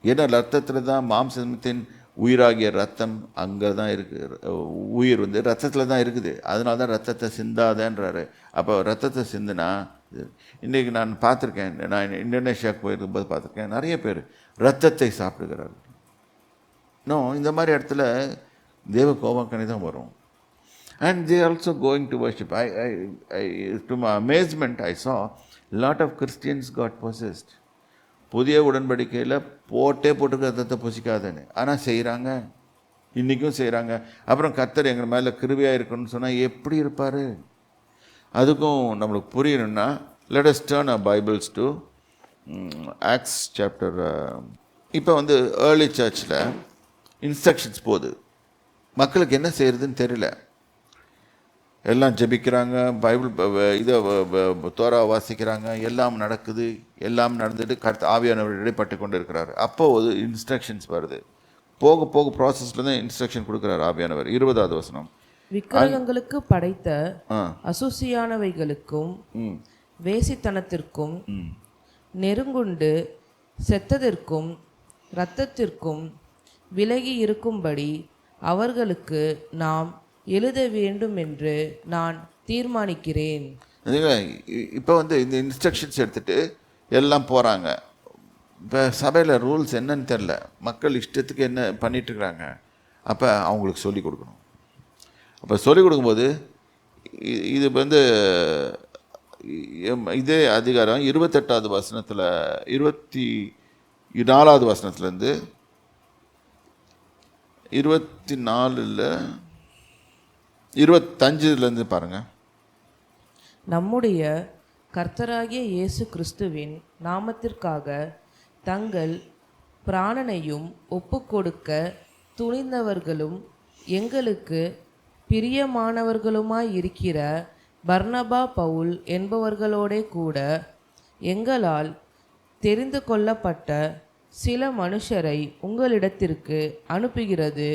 ஏன்னா ரத்தத்தில் தான் மாம்சத்தின் உயிராகிய ரத்தம் அங்கே தான் இருக்குது. உயிர் வந்து ரத்தத்தில் தான் இருக்குது. அதனால தான் ரத்தத்தை சிந்தாதன்றாரு. அப்போ ரத்தத்தை சிந்துனா இன்றைக்கி நான் பார்த்துருக்கேன், நான் இந்தோனேஷியாவுக்கு போயிருக்கும்போது பார்த்துருக்கேன், நிறைய பேர் ரத்தத்தை சாப்பிடுகிறார்கள். இன்னும் இந்த மாதிரி இடத்துல தேவ கோபக்கணி தான் வரும். And they are also going to worship. To my amazement, I saw a lot of Christians got possessed. புதிய உடன்படிக்கையில் போட்டிருக்க ரத்தத்தை புசிக்காதேன்னு, ஆனால் செய்கிறாங்க, இன்றைக்கும் செய்கிறாங்க. அப்புறம் கர்த்தர் எங்கள் மேலே கிருபையாக இருக்கணும்னு சொன்னால் எப்படி இருப்பார்? அதுக்கும் நம்மளுக்கு புரியணும்னா let us turn our Bibles to Acts chapter. இப்போ வந்து ஏர்லி சர்ச்சில் இன்ஸ்ட்ரக்ஷன்ஸ் போகுது, மக்களுக்கு என்ன செய்கிறதுன்னு தெரியல. எல்லாம் ஜெபிக்கிறாங்க, பைபிள் இதை தோரா வாசிக்கிறாங்க, எல்லாம் நடக்குது, எல்லாம் நடந்துட்டு ஆவியானவர் இடைப்பட்டு கொண்டு இருக்கிறார். அப்போது ஒரு இன்ஸ்ட்ரக்ஷன்ஸ் வருது. போக போக ப்ராசஸில் தான் இன்ஸ்ட்ரக்ஷன் கொடுக்குறாரு ஆவியானவர். 20வது வசனம், விக்கிரகங்களுக்கு படைத்த அசுசியானவைகளுக்கும் வேசித்தனத்திற்கும் நெருங்குண்டு செத்ததற்கும் இரத்தத்திற்கும் விலகி இருக்கும்படி அவர்களுக்கு நாம் எழுத வேண்டும் என்று நான் தீர்மானிக்கிறேன். இப்போ வந்து இந்த இன்ஸ்ட்ரக்ஷன்ஸ் எடுத்துகிட்டு எல்லாம் போகிறாங்க. இப்போ சபையில் ரூல்ஸ் என்னன்னு தெரில, மக்கள் இஷ்டத்துக்கு என்ன பண்ணிட்டுருக்குறாங்க. அப்போ அவங்களுக்கு சொல்லிக் கொடுக்கணும். அப்போ சொல்லிக் கொடுக்கும்போது இது வந்து இதே அதிகாரம் 28வது வசனத்தில் 24வது வசனத்துலேருந்து 25 பாருங்கள். நம்முடைய கர்த்தராகிய இயேசு கிறிஸ்துவின் நாமத்திற்காக தங்கள் பிராணனையும் ஒப்புக்கொடுக்க துணிந்தவர்களும் எங்களுக்கு பிரியமானவர்களுமாய் இருக்கிற பர்னபா பவுல் என்பவர்களோடே கூட எங்களால் தெரிந்து கொள்ளப்பட்ட சில மனுஷரை உங்களிடத்திற்கு அனுப்புகிறது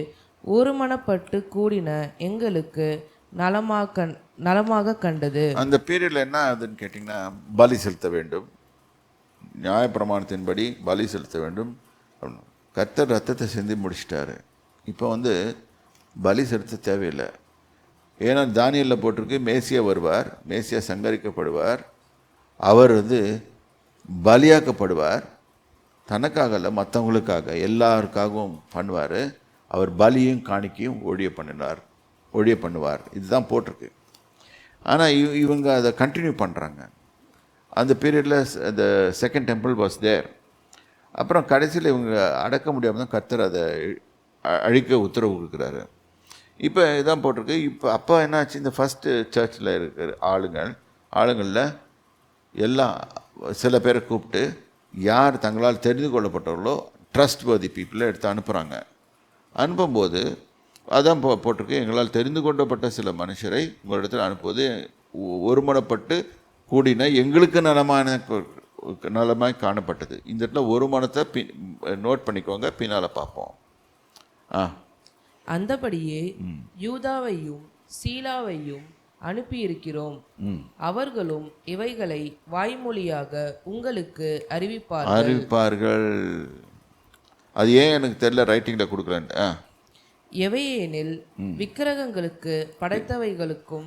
ஒருமனப்பட்டு கூடின எங்களுக்கு நலமாக கண்டது. அந்த பீரியடில் என்ன ஆகுதுன்னு கேட்டிங்கன்னா, பலி செலுத்த வேண்டும், நியாயப்பிரமாணத்தின்படி பலி செலுத்த வேண்டும். கர்த்தர் ரத்தத்தை சிந்தி முடிச்சிட்டாரு. இப்போ வந்து பலி செலுத்த தேவையில்லை. ஏன்னா தானியலில் போட்டிருக்கு, மேசியா வருவார், மேசியா சங்கரிக்கப்படுவார், அவர் வந்து பலியாக்கப்படுவார். தனக்காக இல்லை, மற்றவங்களுக்காக, எல்லாருக்காகவும் பண்ணுவார். அவர் பலியும் காணிக்கையும் ஒழிய பண்ணுவார். இதுதான் போட்டிருக்கு. ஆனால் இவங்க அதை கண்டினியூ பண்ணுறாங்க. அந்த பீரியடில் அந்த செகண்ட் டெம்பிள் வாஸ் தேர். அப்புறம் கடைசியில் இவங்க அடக்க முடியாமல் தான் கர்த்தர் அதை அழிக்க உத்தரவு கொடுக்குறாரு. இப்போ இதான் போட்டிருக்கு. இப்போ அப்போ என்னாச்சு, இந்த ஃபஸ்ட்டு சர்ச்சில் இருக்கிற ஆளுங்களில் எல்லாம் சில பேரை கூப்பிட்டு யார் தங்களால் தெரிந்து கொள்ளப்பட்டவர்களோ ட்ரஸ்ட் வர்தி பீப்புளை எடுத்து அனுப்புகிறாங்க. அனுப்பும்போது அதான் போட்டிருக்கு, எங்களால் தெரிந்து கொள்ளப்பட்ட சில மனுஷரை உங்களிடத்தில் அனுப்புவது ஒருமனப்பட்டு கூடின எங்களுக்கு நலமாய் காணப்பட்டது. இந்த இடத்துல ஒரு மனத்தை நோட் பண்ணிக்கோங்க, பின்னால் பார்ப்போம். அந்தபடியே யூதாவையும் சீலாவையும் அனுப்பியிருக்கிறோம். அவர்களும் இவைகளை வாய்மொழியாக உங்களுக்கு அறிவிப்பார்கள். அது ஏன் எனக்கு தெரியல, ரைட்டிங்கில் கொடுக்குறேன்ட்டு. எவையெனில் விக்கிரகங்களுக்கு படைத்தவர்களுக்கும்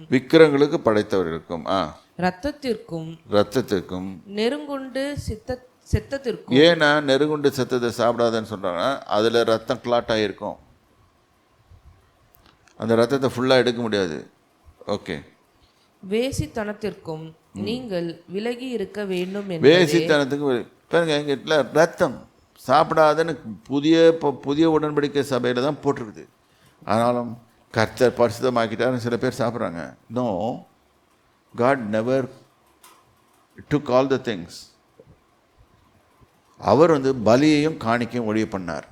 இரத்தத்திற்கும் நெருங்குண்டு செத்தத்திற்கும். ஏன்னா நெருங்குண்டு செத்ததை சாப்பிடாதன்னு சொல்றாங்கன்னா, அதில் ரத்தம் கிளாட் ஆகிருக்கும். அந்த ரத்தத்தை ஃபுல்லாக எடுக்க முடியாது. ஓகே. வேசித்தனத்திற்கும் நீங்கள் விலகி இருக்க வேண்டும். வேசித்தனத்துக்கு பாருங்க, எங்கிட்ட ரத்தம் சாப்பிடாதன்னு புதிய உடன்படிக்கை சபையில் தான் போட்டிருக்குது. ஆனாலும் கர்த்தர் பரிசுத்தமாக்கிட்டாருன்னு சில பேர் சாப்பிட்றாங்க. No, God never took all the things. அவர் வந்து பலியையும் காணிக்கையும் ஒழிய பண்ணார்.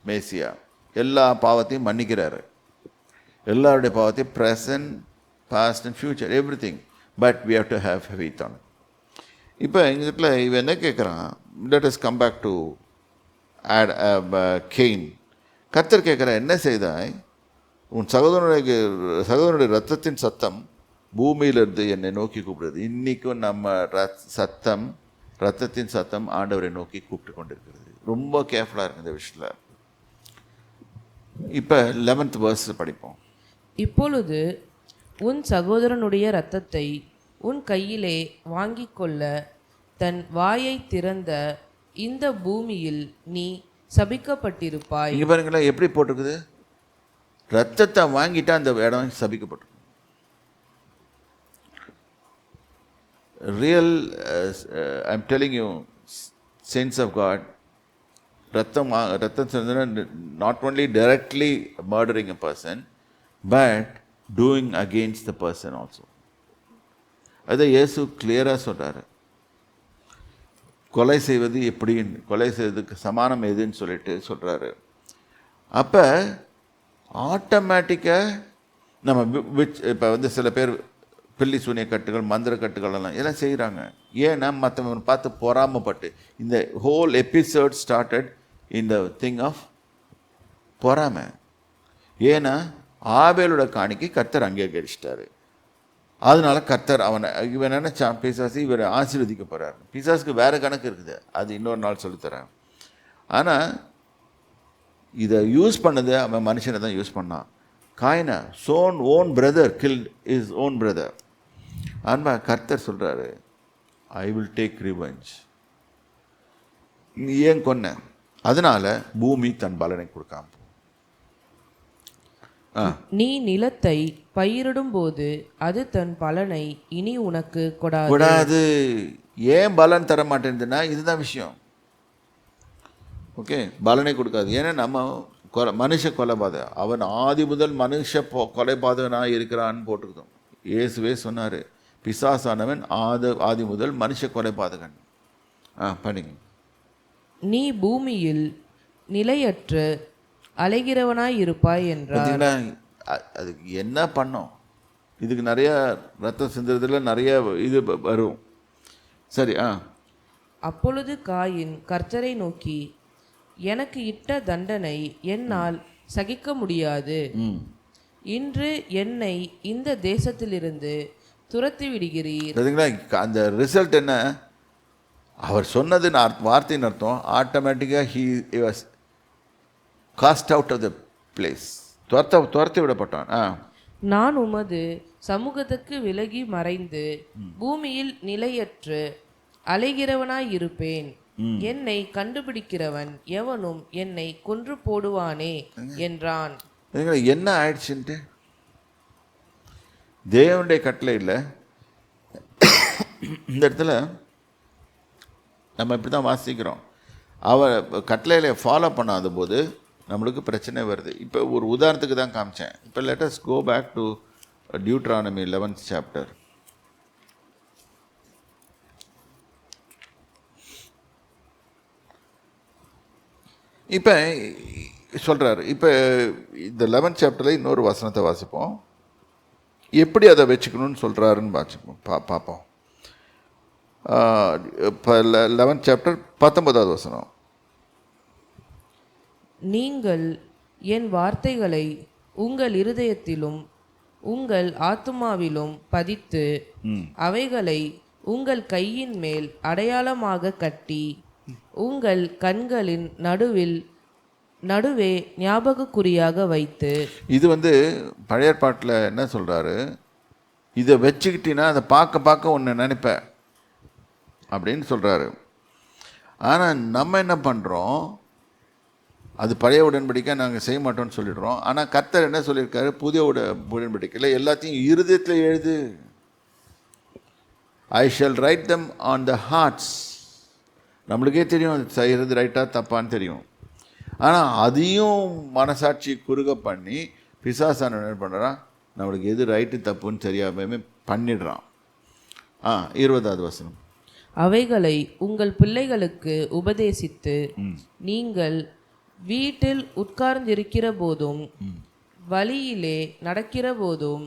மேசியா எல்லா பாவத்தையும் மன்னிக்கிறாரு, எல்லாருடைய பாவத்தையும், present, past and future, everything. But we have to have faith on. இப்போ எங்கள் வீட்டில் இவன் என்ன கேட்குறான், let us come back to gain. கர்த்தர் கேட்குற, என்ன செய்தாய்? உன் சகோதரனுடைய ரத்தத்தின் சத்தம் பூமியிலிருந்து என்னை நோக்கி கூப்பிடுறது. இன்றைக்கும் நம்ம சத்தம் ரத்தத்தின் சத்தம் ஆண்டவரை நோக்கி கூப்பிட்டு கொண்டிருக்கிறது. ரொம்ப கேர்ஃபுல்லாக இருக்கு இந்த விஷயத்தில். இப்போ 11th verse படிப்போம். இப்பொழுது உன் சகோதரனுடைய இரத்தத்தை உன் கையிலே வாங்கிக் கொள்ள தன் வாயை திறந்த இந்த பூமியில் நீ சபிக்கப்பட்டிருப்பாய். இங்கே பாருங்களேன் எப்படி போட்டிருக்குது, ரத்தத்தை வாங்கிட்டா அந்த இடம் சபிக்கப்பட்டிருக்கும். Real I'm telling you sense of God, ரத்தம் not only directly murdering a person but doing against the person also. அதை இயேசு கிளியராக சொல்கிறாரு. கொலை செய்வது எப்படின்னு, கொலை செய்வதுக்கு சமானம் எதுன்னு சொல்லிட்டு சொல்கிறாரு. அப்போ ஆட்டோமேட்டிக்காக நம்ம இப்போ சில பேர் பில்லி சூனிய கட்டுகள் மந்திர கட்டுகள் எல்லாம் செய்கிறாங்க. ஏன்னா மற்றவங்க பார்த்து பொறாமப்பட்டு. இந்த whole episode started in the thing of பொறாமை. ஏன்னா ஆபேலோட காணிக்கை கர்த்தர் அங்கீகரிச்சிட்டாரு. அதனால கர்த்தர் இவன் நினைச்சான் பிசாசு இவரை ஆசீர்வதிக்க போகிறார். பிசாசுக்கு வேறு கணக்கு இருக்குது, அது இன்னொரு நாள் சொல்லித்தரேன். ஆனால் இதை யூஸ் பண்ணது அவன் மனுஷனை தான் யூஸ் பண்ணான். காயினா own brother killed is own brother. ஆனால் கர்த்தர் சொல்கிறாரு, ஐ வில் டேக் ரிவெஞ்ச். நீ ஏன் கொன்ன, அதனால பூமி தன் பலனை கொடுக்காம. நீ நிலத்தை பயிரிடும் போது அது தன் பலனை இனி உனக்கு கொடாது. ஏன் பலன் தர மாட்டேங்குதுன்னா இதுதான் விஷயம். ஓகே, பலனை கொடுக்காது. ஏன்னா நம்ம மனுஷ கொலைபாதக, அவன் ஆதி முதல் மனுஷ கொலைபாதகனாக இருக்கிறான்னு போட்டுருக்கோம். இயேசுவே சொன்னார், பிசாசானவன் ஆதி முதல் மனுஷ கொலைபாதகன். படிங்க. நீ பூமியில் நிலையற்று அலைகிறவனாய் இருப்பாய் என்றார். அதுக்கு என்ன பண்ணோம்? இதுக்கு நிறைய ரத்தம் சிந்துறதுல நிறைய இது வரும். சரி. அப்பொழுது காயின் கர்த்தரை நோக்கி, எனக்கு இட்ட தண்டனை என்னால் சகிக்க முடியாது. இன்று என்னை இந்த தேசத்திலிருந்து துரத்தி விடுகிறீர். அந்த ரிசல்ட் என்ன? அவர் சொன்னது வார்த்தையின் அர்த்தம் ஆட்டோமேட்டிக்காக he was cast out of the place. துரத்தி விடப்பட்டான். நான் உமது சமூகத்துக்கு விலகி மறைந்து பூமியில் நிலையற்று அலைகிறவனாய் இருப்பேன். என்னை கண்டுபிடிக்கிறவன் எவனும் என்னை கொன்று போடுவானே என்றான். என்ன ஆயிடுச்சுன்ட்டு தேவனுடைய கட்டளை இல்லை. இந்த இடத்துல நம்ம இப்படி தான் வாசிக்கிறோம். அவர் கட்டளையில் ஃபாலோ பண்ணாத போது நம்மளுக்கு பிரச்சனை வருது. இப்போ ஒரு உதாரணத்துக்கு தான் காமிச்சேன். இப்போ let us go back to Deuteronomy 11th chapter. இப்போ சொல்கிறாரு. இப்போ இந்த 11th chapterல இன்னொரு வசனத்தை வாசிப்போம். எப்படி அதை வச்சுக்கணும்னு சொல்கிறாருன்னு பார்ப்போம். 11th chapter 19வது வசனம். நீங்கள் என் வார்த்தைகளை உங்கள் இருதயத்திலும் உங்கள் ஆத்துமாவிலும் பதித்து அவைகளை உங்கள் கையின் மேல் அடையாளமாக கட்டி உங்கள் கண்களின் நடுவே ஞாபகக்குறியாக வைத்து. இது பழைய ஏற்பாட்டில் என்ன சொல்கிறாரு, இதை வச்சுக்கிட்டீங்கன்னா அதை பார்க்க ஒன்று நினைப்ப அப்படின்னு சொல்கிறாரு. ஆனால் நம்ம என்ன பண்ணுறோம், அது பழைய உடன்படிக்கை நாங்கள் செய்ய மாட்டோம்னு சொல்லிடுறோம். ஆனால் கர்த்தர் என்ன சொல்லியிருக்காரு, புதிய உடன்படிக்கையில் எல்லாத்தையும் இருதயத்தில் எழுது. ஐ shall right them on the hearts. நம்மளுக்கே தெரியும் அது செய்கிறது ரைட்டாக தப்பான்னு தெரியும். ஆனால் அதையும் மனசாட்சி குறுக பண்ணி பிசாசான என்ன பண்ணுறான், நம்மளுக்கு எது ரைட்டு தப்புன்னு தெரியாம பண்ணிடுறான். 20வது வசனம். அவைகளை உங்கள் பிள்ளைகளுக்கு உபதேசித்து நீங்கள் வீட்டில் உட்கார்ந்திருக்கிற போதும் வழியிலே நடக்கிற போதும்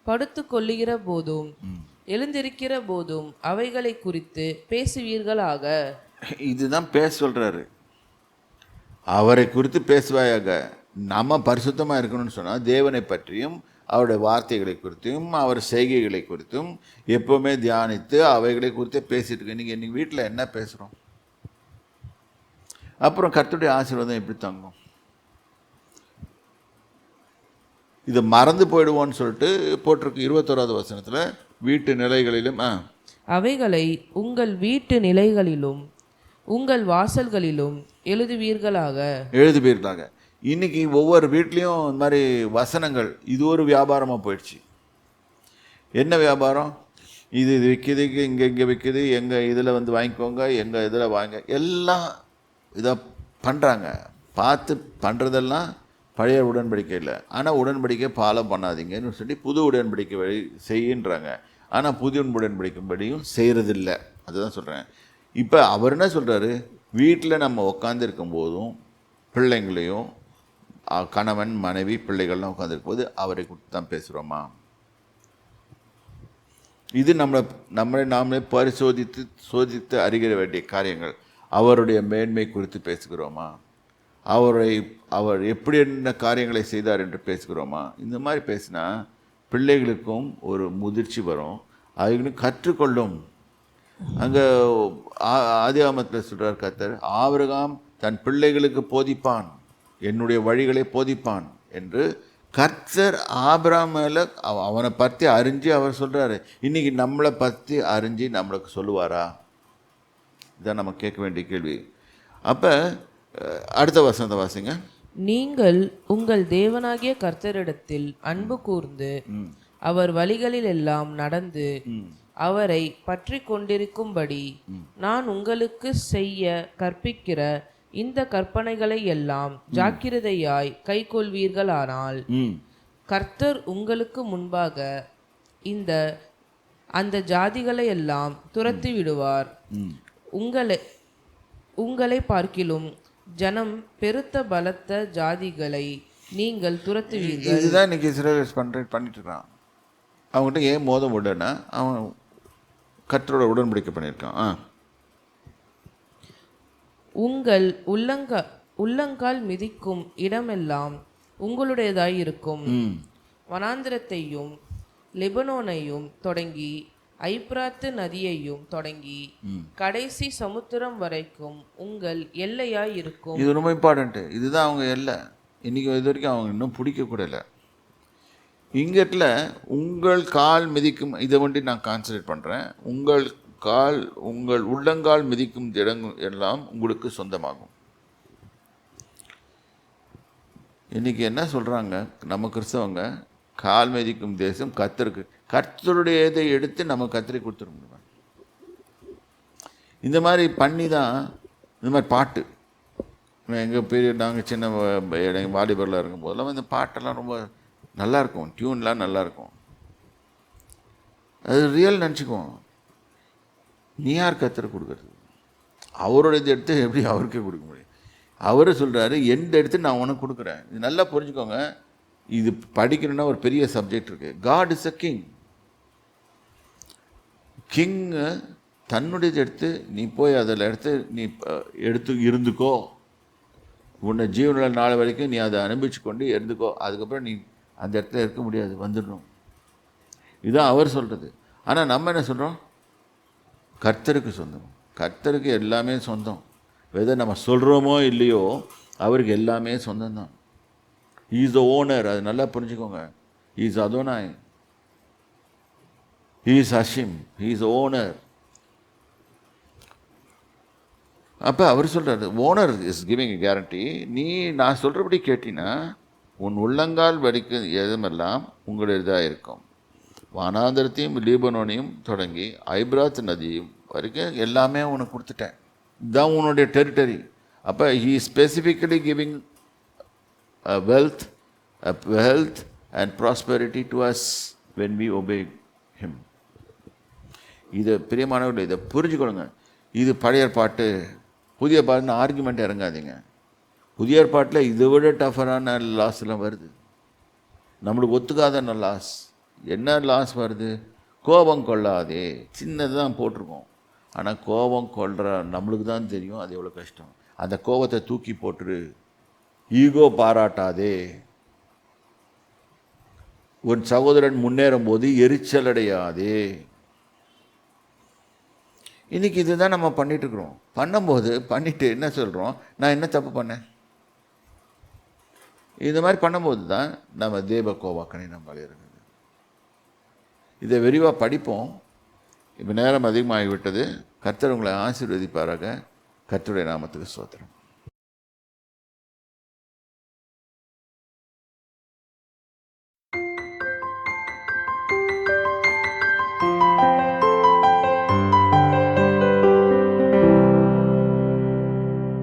படுத்து கொள்ளுகிற போதும் எழுந்திருக்கிற போதும் அவைகளை குறித்து பேசுவீர்களாக. இதுதான் பேச சொல்றாரு. அவரை குறித்து பேசுவாயாக. நம்ம பரிசுத்தமாக இருக்கணும்னு சொன்னால் தேவனை பற்றியும் அவருடைய வார்த்தைகளை குறித்தும் அவர் செய்கைகளை குறித்தும் எப்போவுமே தியானித்து அவைகளை குறித்தே பேசிகிட்டு இருக்கோம். இன்றைக்கி வீட்டில் என்ன பேசுகிறோம்? அப்புறம் கர்த்தருடைய ஆசீர்வாதம் எப்படி தங்கும்? இதை மறந்து போயிடுவோன்னு சொல்லிட்டு போட்டிருக்கு 21வது வசனத்தில், வீட்டு நிலைகளிலும் அவைகளை உங்கள் வீட்டு நிலைகளிலும் உங்கள் வாசல்களிலும் எழுதுவீர்களாக. இன்னைக்கு ஒவ்வொரு வீட்லேயும் இந்த மாதிரி வசனங்கள், இது ஒரு வியாபாரமாக போயிடுச்சு. என்ன வியாபாரம்? இது விற்கிது, இங்கே விற்கிது, எங்கள் இதில் வந்து வாங்கிக்கோங்க, எங்கள் இதில் வாங்க, எல்லாம் இதை பண்ணுறாங்க. பார்த்து பண்ணுறதெல்லாம் பழைய உடன்படிக்கை இல்லை. ஆனால் உடன்படிக்கை ஃபாலோ பண்ணாதீங்கன்னு சொல்லி புது உடன்படிக்கை வழி செய்யின்றாங்க. ஆனால் புது உடன்படிக்கைப்படியும் செய்கிறதில்ல. அதுதான் சொல்கிறேன். இப்போ அவர் என்ன சொல்கிறாரு? வீட்டில் நம்ம உட்காந்துருக்கும் போதும் பிள்ளைங்களையும் கணவன் மனைவி பிள்ளைகள்லாம் உட்காந்துருக்கும் போது அவரை குறித்து தான் பேசுகிறோமா? இது நம்மளை நாமளே சோதித்து அறிகிற வேண்டிய காரியங்கள். அவருடைய மேன்மை குறித்து பேசுகிறோமா? அவர் எப்படி என்ன காரியங்களை செய்தார் என்று பேசுகிறோமா? இந்த மாதிரி பேசினா பிள்ளைகளுக்கும் ஒரு முதிர்ச்சி வரும், அதுகளும் கற்றுக்கொள்ளும். அங்கே ஆதியாகமத்தில் சொல்கிறார் கர்த்தர், ஆபிரகாம் தன் பிள்ளைகளுக்கு போதிப்பான், என்னுடைய வழிகளை போதிப்பான் என்று கர்த்தர் ஆபிரகாம் மேலே அவனை பற்றி அறிஞ்சு அவர் சொல்கிறாரு. இன்றைக்கி நம்மளை பற்றி அறிஞ்சு நம்மளுக்கு சொல்லுவாரா? இதான் நம்ம கேட்க வேண்டிய கேள்வி. அப்போ அடுத்த வசனத்தை வாசிங்க. நீங்கள் உங்கள் தேவனாகிய கர்த்தரிடத்தில் அன்பு கூர்ந்து அவர் வழிகளில் எல்லாம் நடந்து அவரை பற்றி கொண்டிருக்கும்படி நான் உங்களுக்கு செய்ய கற்பிக்கிற இந்த கற்பனைகளை எல்லாம் ஜாக்கிரதையாய் கைக்கொள்வீர்களானால் கர்த்தர் உங்களுக்கு முன்பாக அந்த ஜாதிகளை எல்லாம் துரத்தி விடுவார். உங்களை பார்க்கிலும் ஜனம் பெருத்த பலத்த ஜாதிகளை நீங்கள் துரத்துவீர்கள். இதுதான் இன்னைக்கு இஸ்ரேலர்ஸ் பண்ணிட்டு இருக்கான். அவங்ககிட்ட ஏன் மோதம் விடனா, அவன் கர்த்தரோட உடன்படிக்கை பண்ணியிருக்கான். உங்கள் உள்ளங்கால் மிதிக்கும் இடமெல்லாம் உங்களுடையதாய் இருக்கும். வனாந்திரத்தையும் லெபனோனையும் தொடங்கி ஐப்ராத்து நதியையும் தொடங்கி கடைசி சமுத்திரம் வரைக்கும் உங்கள் எல்லையாய் இருக்கும். இது ரொம்ப இம்பார்ட்டன்ட்டு. இதுதான் அவங்க எல்லை. இன்னைக்கு இது வரைக்கும் அவங்க இன்னும் பிடிக்க கூட இல்லை. இங்கத்தில் உங்கள் கால் மிதிக்கும், இதை வண்டி நான் கான்சன்ட்ரேட் பண்ணுறேன். உங்கள் உள்ளங்கால் மிதிக்கும் இடங்கள் எல்லாம் உங்களுக்கு சொந்தமாகும். இன்றைக்கி என்ன சொல்கிறாங்க நம்ம கிறிஸ்தவங்க? கால் மிதிக்கும் தேசம் கர்த்தருடைய இதை எடுத்து நம்ம கர்த்தரை கொடுத்துட முடியும். இந்த மாதிரி பண்ணி தான் இந்த மாதிரி பாட்டு எங்கள் பெரிய நாங்கள் சின்ன வாலிபரில் இருக்கும் போதெல்லாம் இந்த பாட்டெல்லாம் ரொம்ப நல்லாயிருக்கும், டியூன்லாம் நல்லாயிருக்கும். அது ரியல் நினச்சிக்குவோம். நீ யார் கர்த்தரை கொடுக்குறது? அவரோட இதை எடுத்து எப்படி அவருக்கே கொடுக்க முடியும்? அவர் சொல்கிறாரு, எந்த எடுத்து நான் உனக்கு கொடுக்குறேன். இது நல்லா புரிஞ்சுக்கோங்க. இது படிக்கணும்னா ஒரு பெரிய சப்ஜெக்ட் இருக்குது. God is a king. King தன்னுடையது எடுத்து நீ போய் அதில் எடுத்து இருந்துக்கோ. உன்னை ஜீவனில் நாள் வரைக்கும் நீ அதை அனுபவிச்சு கொண்டு இருந்துக்கோ. அதுக்கப்புறம் நீ அந்த இடத்துல இருக்க முடியாது, வந்துடணும். இதுதான் அவர் சொல்கிறது. ஆனால் நம்ம என்ன சொல்கிறோம்? கர்த்தருக்கு சொந்தம். கர்த்தருக்கு எல்லாமே சொந்தம். எதை நம்ம சொல்கிறோமோ இல்லையோ அவருக்கு எல்லாமே சொந்தம்தான். He is the owner. அது நல்லா புரிஞ்சுக்கோங்க. He is Adonai. He is Hashim. He is the owner. அப்போ அவர் சொல்கிறார், ஓனர் இஸ் கிவிங் கேரண்டி. நீ நான் சொல்கிறபடி கேட்டினா உன் உள்ளங்கால் வரைக்கும் எதுமெல்லாம் உங்களுடையதாக இருக்கும். வனாந்திரத்தையும் லீபனோனையும் தொடங்கி ஐப்ராத் நதியும் வரைக்கும் எல்லாமே உனக்கு கொடுத்துட்டேன். இதுதான் உன்னுடைய டெரிட்டரி. அப்போ he specifically giving wealth and prosperity to us when we obey him. இதை பிரியமானவர்கள் இதை புரிஞ்சுக்கொள்ளுங்க. இது பழைய ஏற்பாட்டு புதிய ஏற்பாடுன்னு ஆர்குமெண்ட் இறங்காதீங்க. புதிய ஏற்பாட்டில் இதை விட டஃபரான லாஸ்லாம் வருது. நம்மளுக்கு ஒத்துக்காத லாஸ். என்ன லாஸ் வருது? கோபம் கொள்ளாதே. சின்னது தான் போட்டிருக்கோம். ஆனால் கோபம் கொள்கிற நம்மளுக்கு தான் தெரியும் அது எவ்வளோ கஷ்டம். அந்த கோபத்தை தூக்கி போட்டுரு. ஈகோ பாராட்டாதே. உன் சகோதரன் முன்னேறும் போது எரிச்சல் அடையாதே. இன்றைக்கி இதுதான் நம்ம பண்ணிட்டுருக்குறோம். பண்ணிட்டு என்ன சொல்கிறோம், நான் என்ன தப்பு பண்ணேன்? இந்த மாதிரி பண்ணும்போது தான் நம்ம தேவ கோவாக்கனை நம்ம இருக்குது. இதை விரிவாக படிப்போம். இப்போ நேரம் அதிகமாகிவிட்டது. கர்த்தர் உங்களை ஆசீர்வதிப்பாராக. கர்த்தருடைய நாமத்துக்கு ஸ்தோத்திரம்.